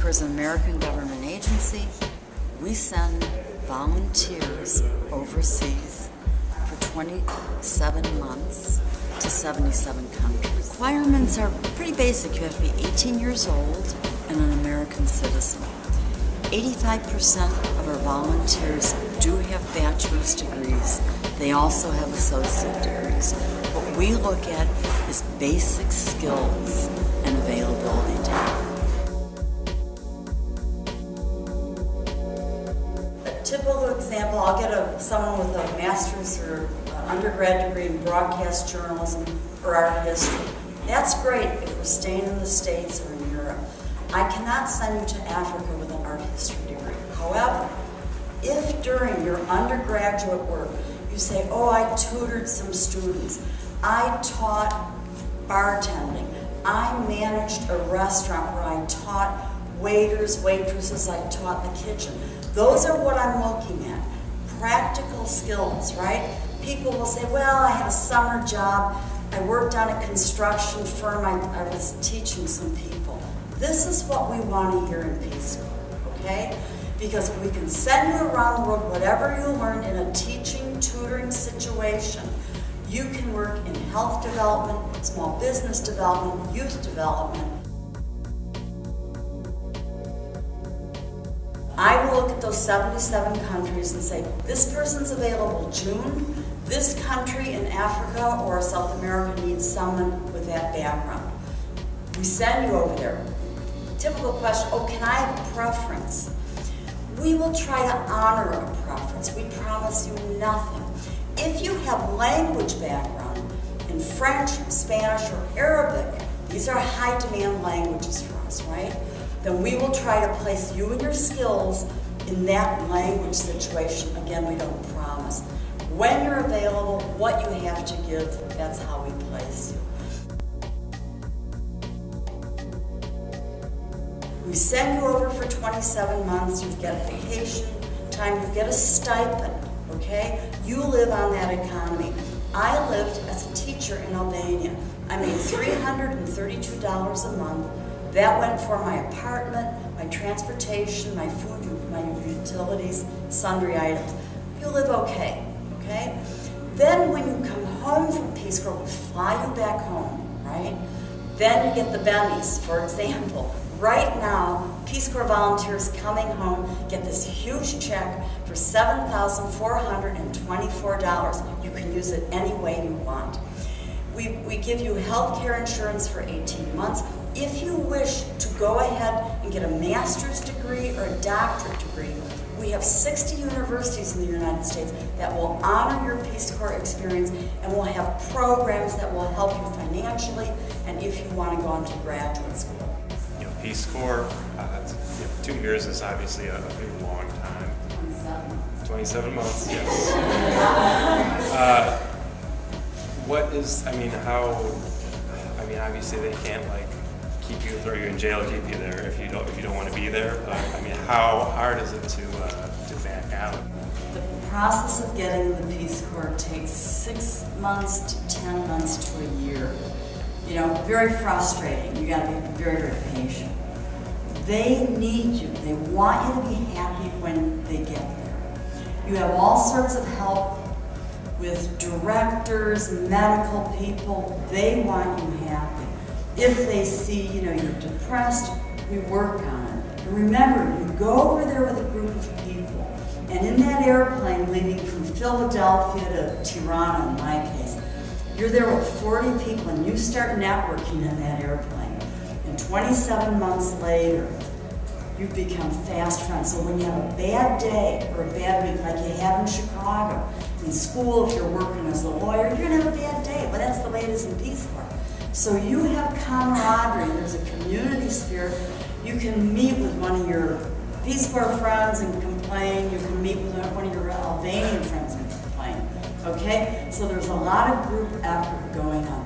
Corps is an American government agency. We send volunteers overseas for 27 months to 77 countries. Requirements are pretty basic. You have to be 18 years old and an American citizen. 85% of our volunteers do have bachelor's degrees. They also have associate degrees. What we look at is basic skills and availability data. A typical example, I'll get someone with a master's or undergrad degree in broadcast journalism or art history. That's great if we're staying in the States or in Europe. I cannot send you to Africa with an art history degree. However, if during your undergraduate work you say, oh, I tutored some students, I taught bartending, I managed a restaurant where I taught waiters, waitresses, I taught the kitchen. Those are what I'm looking at. Practical skills, right? People will say, well, I had a summer job, I worked on a construction firm, I was teaching some people. This is what we want to hear in Peace Corps, okay? Because we can send you around the world, whatever you learn in a teaching, tutoring situation, you can work in health development, small business development, youth development. I will look at those 77 countries and say, this person's available June, this country in Africa or South America needs someone with that background. We send you over there. Typical question, oh, can I have a preference? We will try to honor a preference. We promise you nothing. If you have language background in French, Spanish, or Arabic, these are high demand languages for us, right? Then we will try to place you and your skills in that language situation. Again, we don't promise. When you're available, what you have to give, that's how we place you. We send you over for 27 months, you get vacation time, you get a stipend, okay? You live on that economy. I lived as a teacher in Albania. I made $332 a month. That went for my apartment, my transportation, my food, my utilities, sundry items. You live okay, okay? Then when you come home from Peace Corps, we fly you back home, right? Then you get the bennies, for example. Right now, Peace Corps volunteers coming home get this huge check for $7,424. You can use it any way you want. We give you health care insurance for 18 months. If you wish to go ahead and get a master's degree or a doctorate degree, we have 60 universities in the United States that will honor your Peace Corps experience and will have programs that will help you financially and if you want to go on to graduate school. Peace Corps, 2 years is obviously a very long time. 27 months, yes. Obviously they can't keep you, throw you in jail, keep you there if you don't want to be there. But how hard is it to back out? The process of getting the Peace Corps takes 6 months to 10 months to a year. Very frustrating. You got to be very, very patient. They need you. They want you to be happy when they get there. You have all sorts of help with directors, medical people. They want you happy. If they see, you're depressed, we work on it. And remember, you go over there with a group of people, and in that airplane leaving from Philadelphia to Tirana, in my case, you're there with 40 people and you start networking in that airplane. And 27 months later, you become fast friends. So when you have a bad day or a bad week like you have in Chicago, in school if you're working as a lawyer, you're gonna have a bad day, but that's the way it is in Peace Corps. So you have camaraderie, there's a community spirit. You can meet with one of your Peace Corps friends and complain. You can meet with one of your Albanian friends and complain. Okay? So there's a lot of group effort going on.